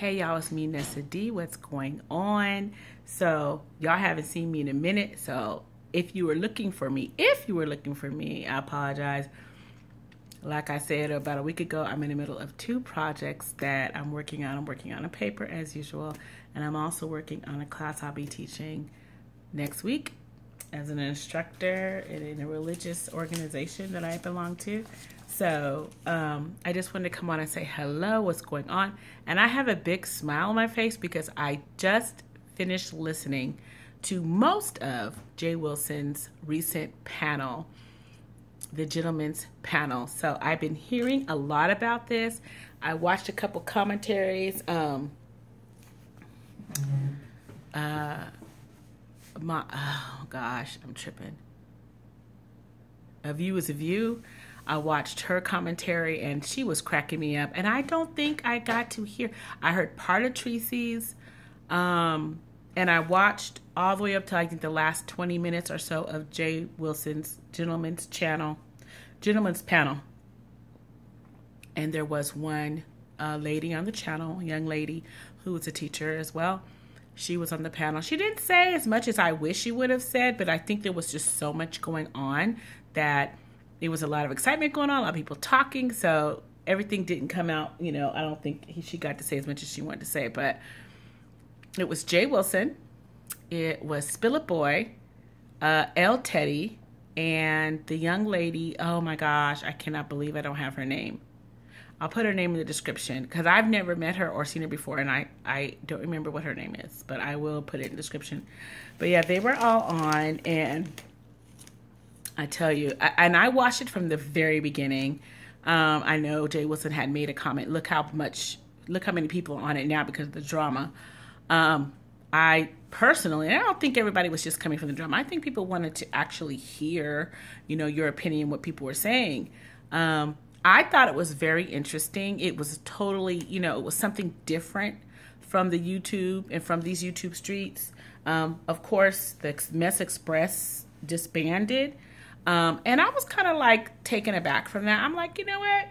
Hey y'all, it's me, Nessa D. What's going on? So y'all haven't seen me in a minute. So if you were looking for me, I apologize. Like I said about a week ago, I'm in the middle of two projects that I'm working on. I'm working on a paper as usual, and I'm also working on a class I'll be teaching next week as an instructor in a religious organization that I belong to. So I just wanted to come on and say hello, what's going on? And I have a big smile on my face because I just finished listening to most of Jay Wilson's recent panel, the Gentleman's Panel. So I've been hearing a lot about this. I watched a couple commentaries. Oh gosh, I'm tripping. A View is a View. I watched her commentary and she was cracking me up. And I don't think I got to hear. I heard part of Tracy's, and I watched all the way up to I think the last 20 minutes or so of Jay Wilson's Gentleman's Panel. And there was one lady on the channel, a young lady who was a teacher as well. She was on the panel. She didn't say as much as I wish she would have said, but I think there was just so much going on that there was a lot of excitement going on, a lot of people talking, so everything didn't come out, I don't think she got to say as much as she wanted to say, but it was Jay Wilson, it was Spill It Boy, L. Teddy, and the young lady, oh my gosh, I cannot believe I don't have her name. I'll put her name in the description because I've never met her or seen her before, and I don't remember what her name is, but I will put it in the description. But yeah, they were all on, and I tell you, and I watched it from the very beginning. I know Jay Wilson had made a comment. Look how many people are on it now because of the drama. I personally, and I don't think everybody was just coming from the drama. I think people wanted to actually hear, your opinion, what people were saying. I thought it was very interesting. It was totally, it was something different from the YouTube and from these YouTube streets. Of course, the Mess Express disbanded. And I was kind of like taken aback from that. I'm like, you know what?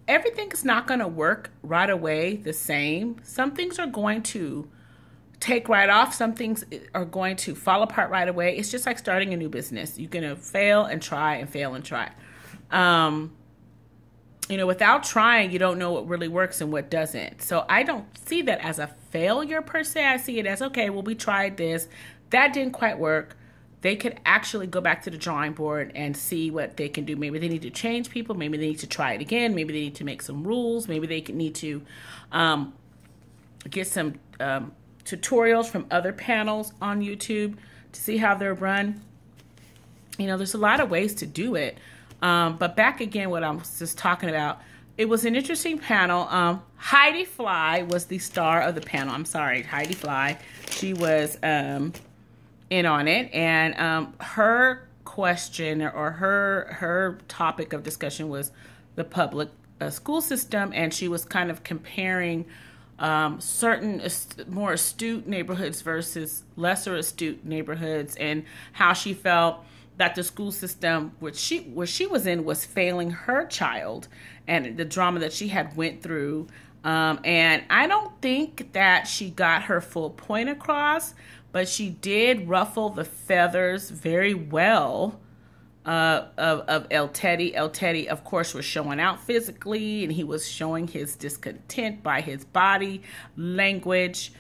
Everything's not going to work right away the same. Some things are going to take right off. Some things are going to fall apart right away. It's just like starting a new business. You're going to fail and try and fail and try. Without trying, you don't know what really works and what doesn't. So I don't see that as a failure per se. I see it as, okay, well, we tried this. That didn't quite work. They could actually go back to the drawing board and see what they can do. Maybe they need to change people. Maybe they need to try it again. Maybe they need to make some rules. Maybe they need to get some tutorials from other panels on YouTube to see how they're run. There's a lot of ways to do it. But back again, what I was just talking about, it was an interesting panel. Heidi Fly was the star of the panel. I'm sorry, Heidi Fly. She was in on it, and her question or her topic of discussion was the public school system, and she was kind of comparing certain more astute neighborhoods versus lesser astute neighborhoods, and how she felt that the school system where she was in was failing her child, and the drama that she had went through. And I don't think that she got her full point across, but she did ruffle the feathers very well of El Teddy. El Teddy, of course, was showing out physically, and he was showing his discontent by his body language.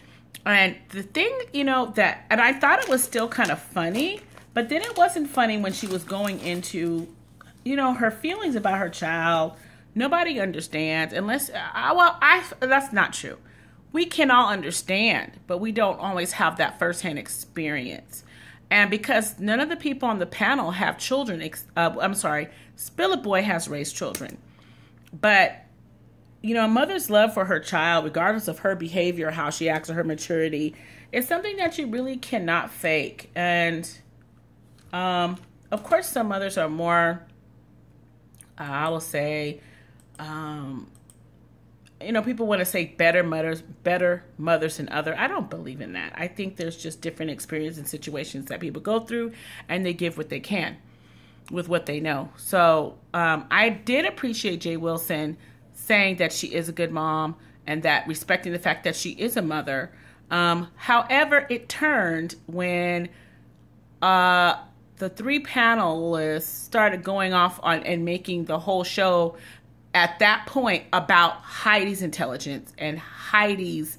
And the thing, and I thought it was still kind of funny, but then it wasn't funny when she was going into, her feelings about her child. Nobody understands unless, that's not true. We can all understand, but we don't always have that firsthand experience. And because none of the people on the panel have children, Spill It Boy has raised children. But, a mother's love for her child, regardless of her behavior, how she acts, or her maturity, is something that you really cannot fake. And, of course, some mothers are more, I will say, people want to say better mothers than other. I don't believe in that. I think there's just different experiences and situations that people go through, and they give what they can with what they know. So I did appreciate Jay Wilson saying that she is a good mom and that respecting the fact that she is a mother. However, it turned when the three panelists started going off on and making the whole show at that point about Heidi's intelligence and Heidi's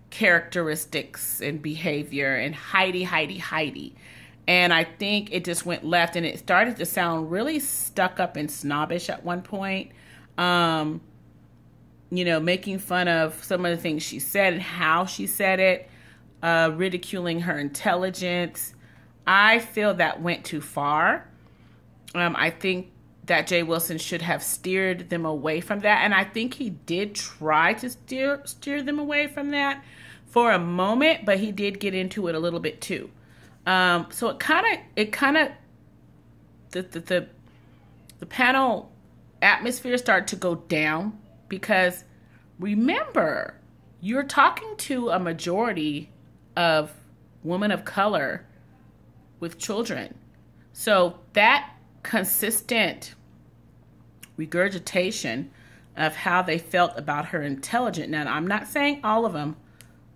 characteristics and behavior, and Heidi. And I think it just went left, and it started to sound really stuck up and snobbish at one point. Making fun of some of the things she said and how she said it, ridiculing her intelligence. I feel that went too far. I think that Jay Wilson should have steered them away from that. And I think he did try to steer them away from that for a moment, but he did get into it a little bit too. So it kind of, the panel atmosphere started to go down, because remember, you're talking to a majority of women of color with children. So that consistent regurgitation of how they felt about her intelligence. Now, I'm not saying all of them.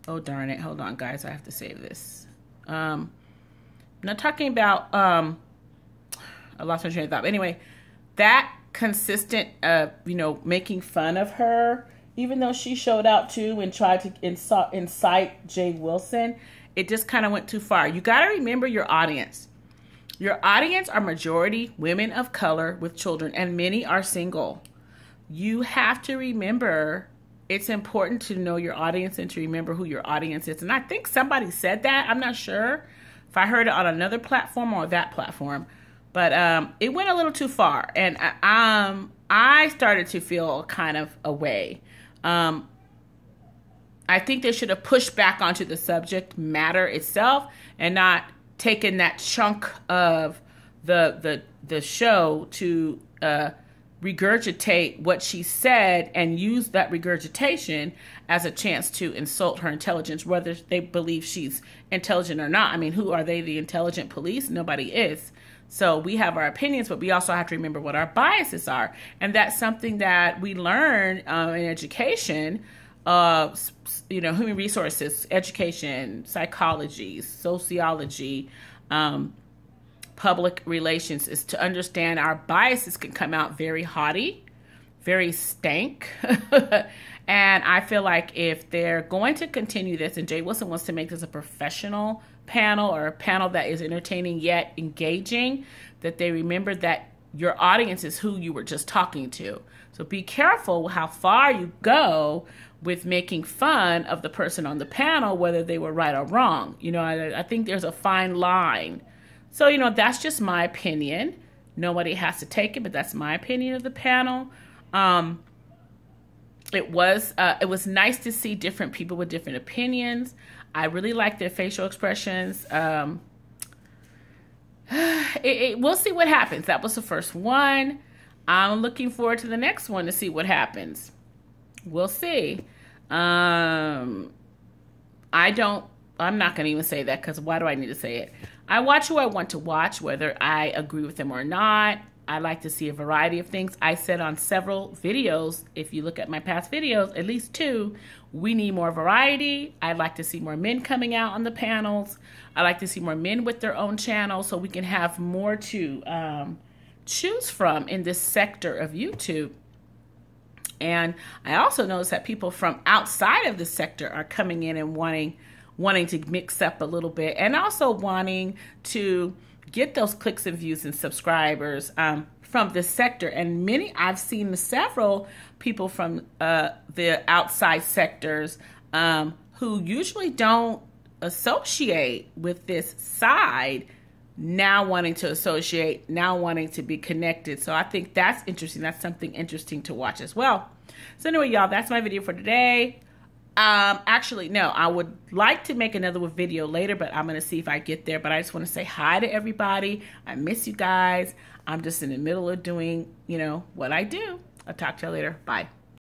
Oh, darn it. Hold on, guys. I have to save this. I'm not talking about, I lost my train of thought. But anyway, that consistent, making fun of her, even though she showed out too and tried to incite Jay Wilson, it just kind of went too far. You got to remember your audience. Your audience are majority women of color with children, and many are single. You have to remember, it's important to know your audience and to remember who your audience is. And I think somebody said that. I'm not sure if I heard it on another platform or that platform, but it went a little too far. And I started to feel kind of away. I think they should have pushed back onto the subject matter itself and not taken that chunk of the show to regurgitate what she said and use that regurgitation as a chance to insult her intelligence, whether they believe she's intelligent or not. I mean, who are they, the intelligent police? Nobody is. So we have our opinions, but we also have to remember what our biases are. And that's something that we learn in education, human resources, education, psychology, sociology, public relations, is to understand our biases can come out very haughty, very stank. And I feel like if they're going to continue this, and Jay Wilson wants to make this a professional panel, or a panel that is entertaining yet engaging, that they remember that your audience is who you were just talking to. So be careful how far you go with making fun of the person on the panel, whether they were right or wrong. I think there's a fine line. So, that's just my opinion. Nobody has to take it, but that's my opinion of the panel. It was nice to see different people with different opinions. I really like their facial expressions. We'll see what happens. That was the first one. I'm looking forward to the next one to see what happens. We'll see. I'm not going to even say that, because why do I need to say it? I watch who I want to watch, whether I agree with them or not. I like to see a variety of things. I said on several videos, if you look at my past videos, at least 2, we need more variety. I'd like to see more men coming out on the panels. I like to see more men with their own channels, so we can have more to choose from in this sector of YouTube. And I also noticed that people from outside of the sector are coming in and wanting to mix up a little bit, and also wanting to get those clicks and views and subscribers from this sector. And I've seen several people from the outside sectors who usually don't associate with this side, now wanting to associate, now wanting to be connected. So I think that's interesting. That's something interesting to watch as well. So anyway, y'all, that's my video for today. Actually, no, I would like to make another video later, but I'm going to see if I get there. But I just want to say hi to everybody. I miss you guys. I'm just in the middle of doing, what I do. I'll talk to you later. Bye.